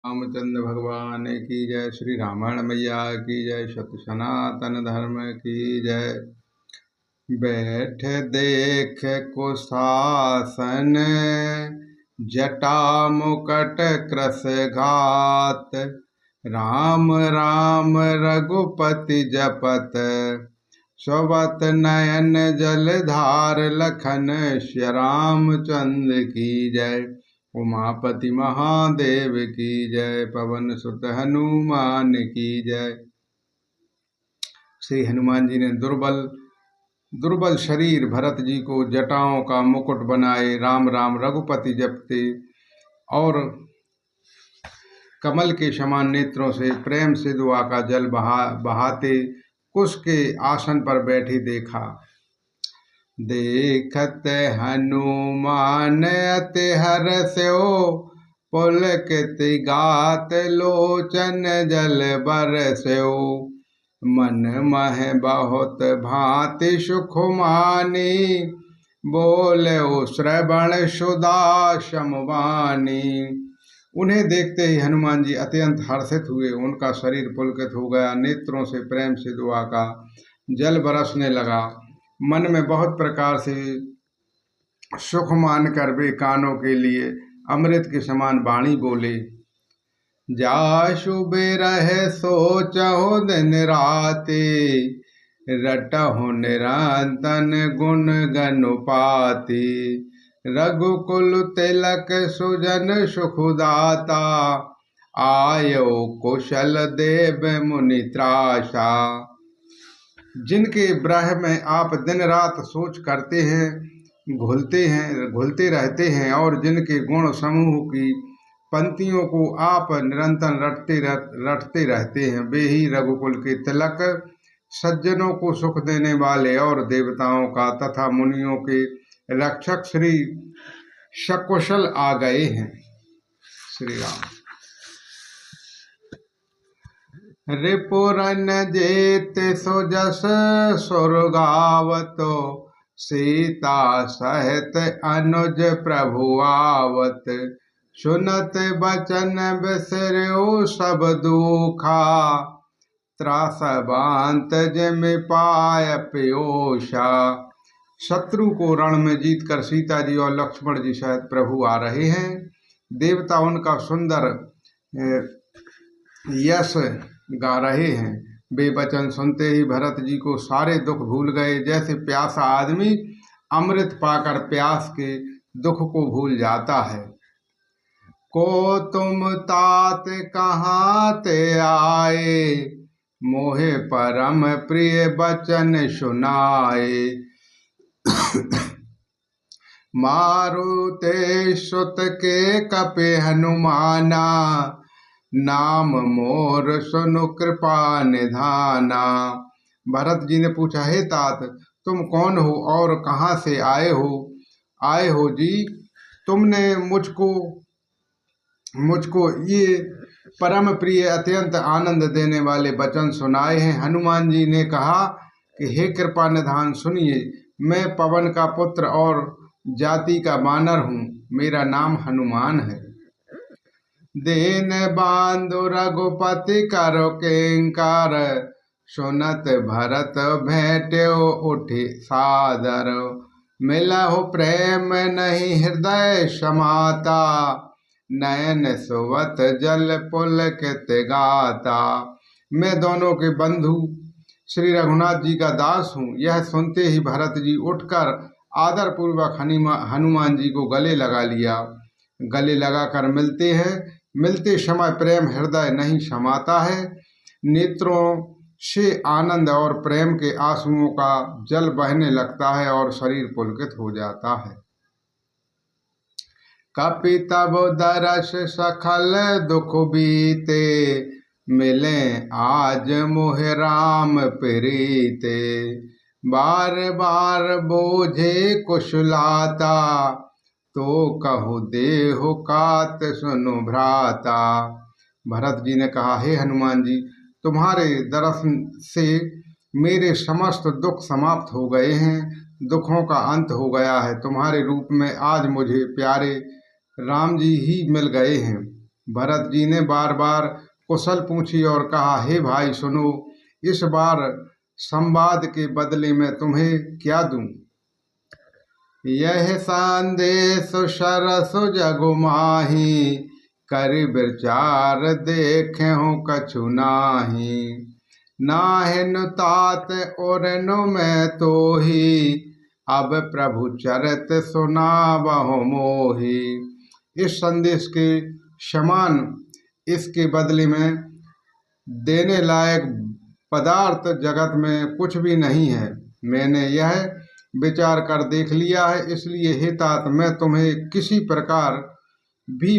रामचंद्र भगवान की जय। श्री रामायण मैया की जय। सत्य सनातन धर्म की जय। बैठ देख कुशासन जटा मुकट कृस घात। राम राम रघुपति जपत स्वबत नयन जलधार। लखन श्री रामचंद्र की जय। उमापति महादेव की जय। पवन सुत हनुमान की जय। श्री हनुमान जी ने दुर्बल शरीर भरत जी को जटाओं का मुकुट बनाए, राम राम रघुपति जपते और कमल के समान नेत्रों से प्रेम से दुआ का जल बहाते कुश के आसन पर बैठे देखा। देखत हनुमान अति हर्षो पुलकित गात। लोचन जल बरस्यो मन मह बहुत भांति सुख मानी। बोले श्रवण सुधा समवानी। उन्हें देखते ही हनुमान जी अत्यंत हर्षित हुए। उनका शरीर पुलकित हो गया, नेत्रों से प्रेम से दुआ का जल बरसने लगा। मन में बहुत प्रकार से सुख मानकर वे कानों के लिए अमृत के समान वाणी बोले। जासु बिरह सोचहु दिन राते। रटहु निरंतन गुण गनुपाती। रघुकुल तिलक सुजन सुखदाता। आयो कुशल देव मुनि त्रासा। जिनके ब्रह में आप दिन रात सोच करते हैं, घुलते रहते हैं और जिनके गुण समूह की पंक्तियों को आप निरंतर रटते रहते हैं, वे ही रघुकुल के तिलक, सज्जनों को सुख देने वाले और देवताओं का तथा मुनियों के रक्षक श्री सकुशल आ गए हैं। श्री राम। रिपुरन जेत सुजस सुरगावतो। सीता सहित अनुज प्रभु आवत। सुनत बचन बिसर्यो सब दुखा। त्रास बांत जिम पाय पयोषा। शत्रु को रण में जीतकर सीता जी और लक्ष्मण जी सहित प्रभु आ रहे हैं। देवता उनका सुंदर यश गा रहे हैं। वे वचन सुनते ही भरत जी को सारे दुख भूल गए। जैसे प्यासा आदमी अमृत पाकर प्यास के दुख को भूल जाता है। को तुम तात कहाँ ते आए। मोहे परम प्रिय बचन सुनाए। मारुते सुत के कपि हनुमाना। नाम मोर सुनु कृपा निधाना। भरत जी ने पूछा, हे तात, तुम कौन हो और कहाँ से आए हो जी। तुमने मुझको ये परम प्रिय अत्यंत आनंद देने वाले वचन सुनाए हैं। हनुमान जी ने कहा कि हे कृपा निधान, सुनिए, मैं पवन का पुत्र और जाति का बानर हूँ। मेरा नाम हनुमान है। दीन बांधु रघुपति करो किंकर। सुनत भरत भेंट्यो उठि सादर। मिलहु प्रेम नहीं हृदय समाता। नयन सुवत जल पुलकित गाता। मैं दोनों के बंधु श्री रघुनाथ जी का दास हूँ। यह सुनते ही भरत जी उठकर आदर पूर्वक हनुमान जी को गले लगा लिया। गले लगाकर मिलते समय प्रेम हृदय नहीं समाता है। नेत्रों से आनंद और प्रेम के आंसुओं का जल बहने लगता है और शरीर पुलकित हो जाता है। कपि तब दरस सखल दुख बीते। मिले आज मोह राम प्रीते। बार बार बोझे कुशलाता। तो कहु देहु कात सुनु भ्राता। भरत जी ने कहा, हे हनुमान जी, तुम्हारे दर्शन से मेरे समस्त दुख समाप्त हो गए हैं। दुखों का अंत हो गया है। तुम्हारे रूप में आज मुझे प्यारे राम जी ही मिल गए हैं। भरत जी ने बार बार कुशल पूछी और कहा, हे भाई सुनो, इस बार संवाद के बदले में तुम्हें क्या दूं? यह संदेश सरस जगु माही, कर विचार देखे हो कछु नाही। नाहिन तात और नो मैं तो ही, अब प्रभु चरित सुनावहु मोही। इस संदेश के समान इसके बदले में देने लायक पदार्थ जगत में कुछ भी नहीं है। मैंने यह विचार कर देख लिया है, इसलिए हे तात मैं तुम्हें किसी प्रकार भी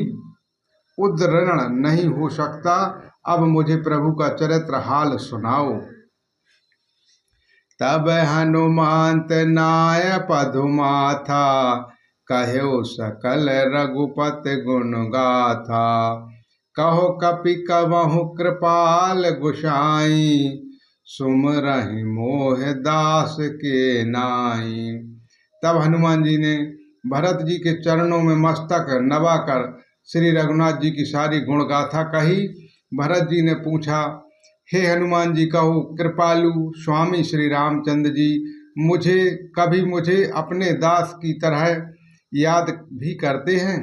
उद्धरण नहीं हो सकता। अब मुझे प्रभु का चरित्र हाल सुनाओ। तब हनुमंत नाय पदुमाथा, कहो सकल रघुपति गुण गाथा। कहो कपि कवहु कृपाल गुसाई, सुमरहि मोह दास के नाई। तब हनुमान जी ने भरत जी के चरणों में मस्तक नवाकर श्री रघुनाथ जी की सारी गुणगाथा कही। भरत जी ने पूछा, हे हनुमान जी, कहो कृपालु स्वामी श्री रामचंद्र जी मुझे अपने दास की तरह याद भी करते हैं?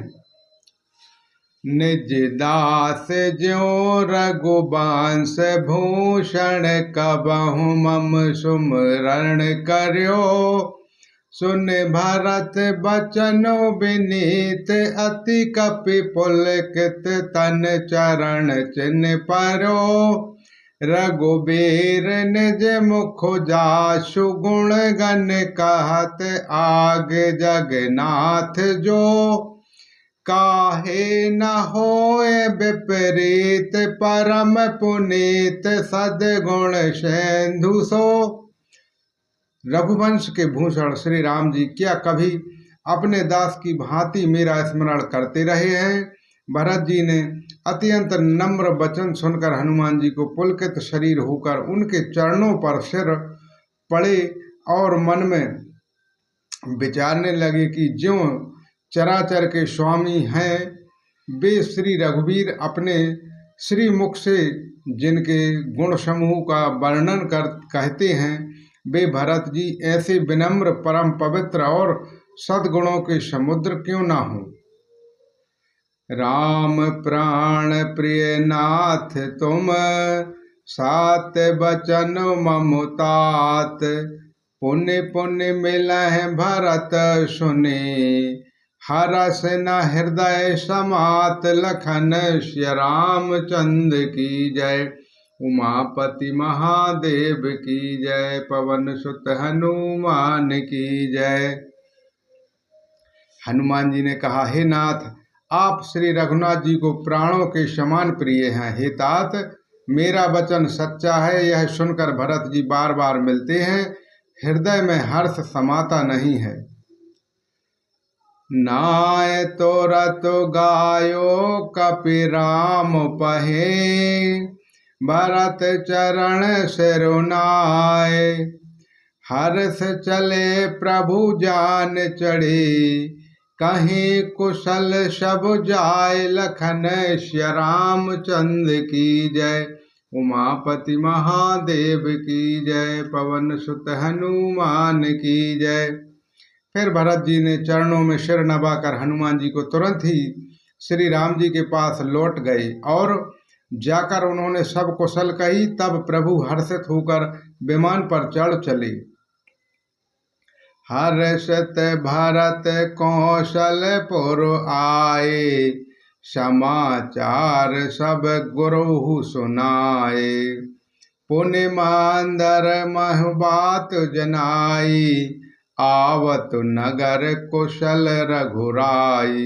निज दास ज्यों रघुवंश भूषण, कबहु मम सुमरण कर्यो। सुन भरत बचनो विनीत, अति कपि पुलकित तन चरण चिन्ह पर्यो। रघुबीर निज मुख जासु, गुण गण कहत आग जगन्नाथ जो। काहे न होए विपरीत, परम पुनीत सद्गुण सिंधु सो। रघुवंश के भूषण श्री राम जी क्या कभी अपने दास की भांति मेरा स्मरण करते रहे हैं? भरत जी ने अत्यंत नम्र वचन सुनकर हनुमान जी को पुलकित शरीर होकर उनके चरणों पर सिर पड़े और मन में विचारने लगे कि ज्यों चराचर के स्वामी हैं वे श्री रघुवीर अपने श्री मुख से जिनके गुण समूह का वर्णन कहते हैं, वे भरत जी ऐसे विनम्र परम पवित्र और सद्गुणों के समुद्र क्यों ना हो। राम प्राण प्रिय नाथ तुम, सात बचन ममुतात। पुण्य पुण्य मिलहि भरत सुने, हरस न हृदय समात। लखन श्री रामचंद्र की जय, उमापति महादेव की जय, पवन सुत हनुमान की जय। हनुमान जी ने कहा, हे नाथ, आप श्री रघुनाथ जी को प्राणों के समान प्रिय हैं। हे तात, मेरा वचन सच्चा है, यह सुनकर भरत जी बार बार मिलते हैं। हृदय में हर्ष समाता नहीं है। नाय तोरत गायो कपि राम पहे, भरत चरण सिरुनाय। हर्ष चले प्रभु जान चढ़े, कहीं कुशल सब जाय। लखन श्री रामचंद्र की जय, उमापति महादेव की जय, पवन सुत हनुमान की जय। फिर भरत जी ने चरणों में सिर नवाकर हनुमान जी को तुरंत ही श्री राम जी के पास लौट गए और जाकर उन्होंने सब कुशल कही। तब प्रभु हर्षित होकर विमान पर चढ़ चले। हर्षित भरत कौशलपुर आए, समाचार सब गुरु सुनाए। पुण्य मांदर महु बात जनाई, आवत नगर कुशल रघुराई।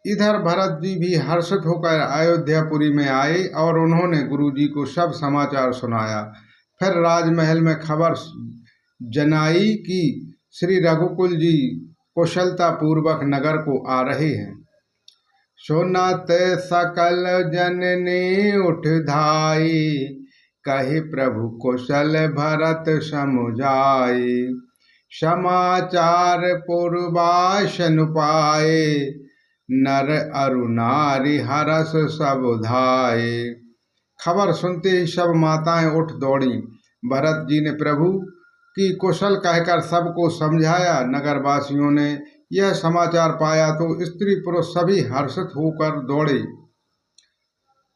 इधर भरत जी भी हर्षित होकर अयोध्यापुरी में आए और उन्होंने गुरु जी को सब समाचार सुनाया। फिर राजमहल में खबर जनाई कि श्री रघुकुल जी कुशलता पूर्वक नगर को आ रहे हैं। सुनत सकल जननी उठ धाई, कहे प्रभु कुशल भरत समुझाई। समाचार पूर्वासन पाए, नर अरु नारी हरस सब धाये। खबर सुनते ही सब माताएं उठ दौड़ी। भरत जी ने प्रभु की कुशल कहकर सबको समझाया। नगरवासियों ने यह समाचार पाया तो स्त्री पुरुष सभी हर्षित होकर दौड़े।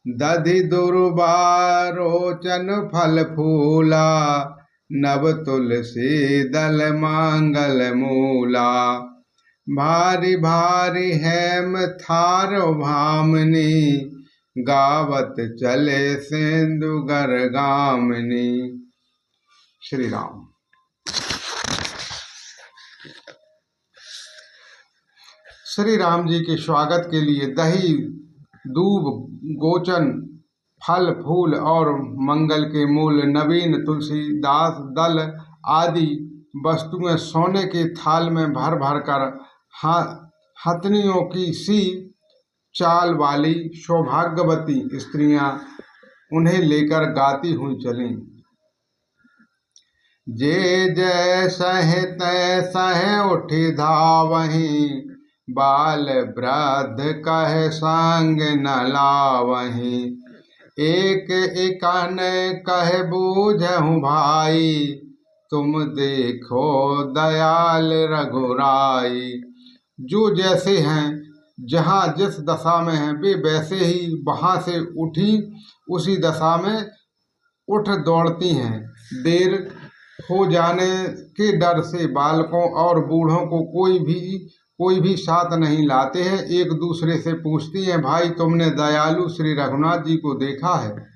दधि दुर्बारोचन फल फूला, नव तुलसी दल मांगल मूला। भारी भारी हेम थार भामनी, गावत चले सिंधुगर गामिनी। श्री राम। श्री राम जी के स्वागत के लिए दही, दूब, गोचन, फल फूल और मंगल के मूल, नवीन तुलसी दास दल आदि वस्तुएं सोने के थाल में भर भर कर हथनियों की सी चाल वाली सौभाग्यवती स्त्रियां उन्हें लेकर गाती हुई चलीं। जे जय सह तय सह उठी धावहीं, बाल वृद्ध कह संग न लावहीं। एक एकन कह बूझहु भाई, तुम देखो दयाल रघुराई। जो जैसे हैं, जहाँ जिस दशा में हैं, वे वैसे ही वहाँ से उठी उसी दशा में उठ दौड़ती हैं। देर हो जाने के डर से बालकों और बूढ़ों को कोई भी साथ नहीं लाते हैं। एक दूसरे से पूछती हैं, भाई तुमने दयालु श्री रघुनाथ जी को देखा है?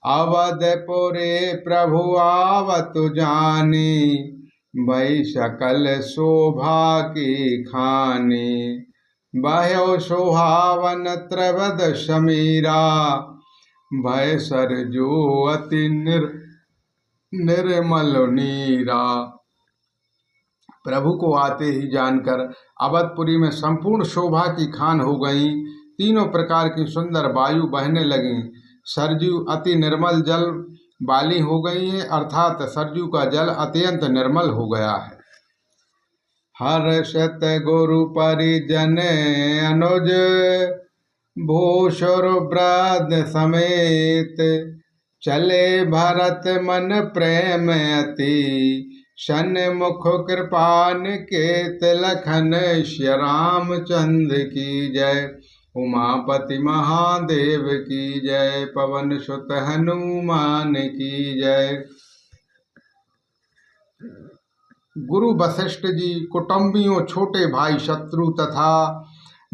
अवधपुरे प्रभु आवत जानी, भई सकल शोभा की खानी। भयो सुहावन त्रिवद समीरा, भय सरजू अति निर्मल नीरा। प्रभु को आते ही जानकर अवधपुरी में संपूर्ण शोभा की खान हो गई। तीनों प्रकार की सुंदर वायु बहने लगी। सरजू अति निर्मल जल वाली हो गई है, अर्थात सरजू का जल अत्यंत निर्मल हो गया है। हर्षत गुरु परिजन अनुज, भूषुर वृद्ध समेत। चले भरत मन प्रेम अति, सन्मुख कृपान केत। लखन श्री रामचंद्र की जय, उमापति महादेव की जय। पवन सुत हनुमान की जय। गुरु वशिष्ठ जी कुटुंबियों, छोटे भाई शत्रु तथा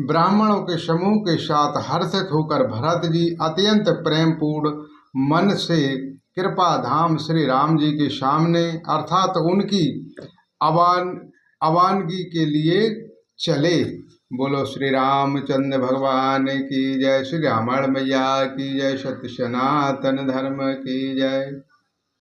ब्राह्मणों के समूह के साथ हर्षित होकर भरत जी अत्यंत प्रेम पूर्ण मन से कृपा धाम श्री राम जी के सामने अर्थात उनकी आवानगी के लिए चले। बोलो श्री रामचंद्र भगवान की जय। श्री रामण मैया की जय। सत्य सनातन धर्म की जय।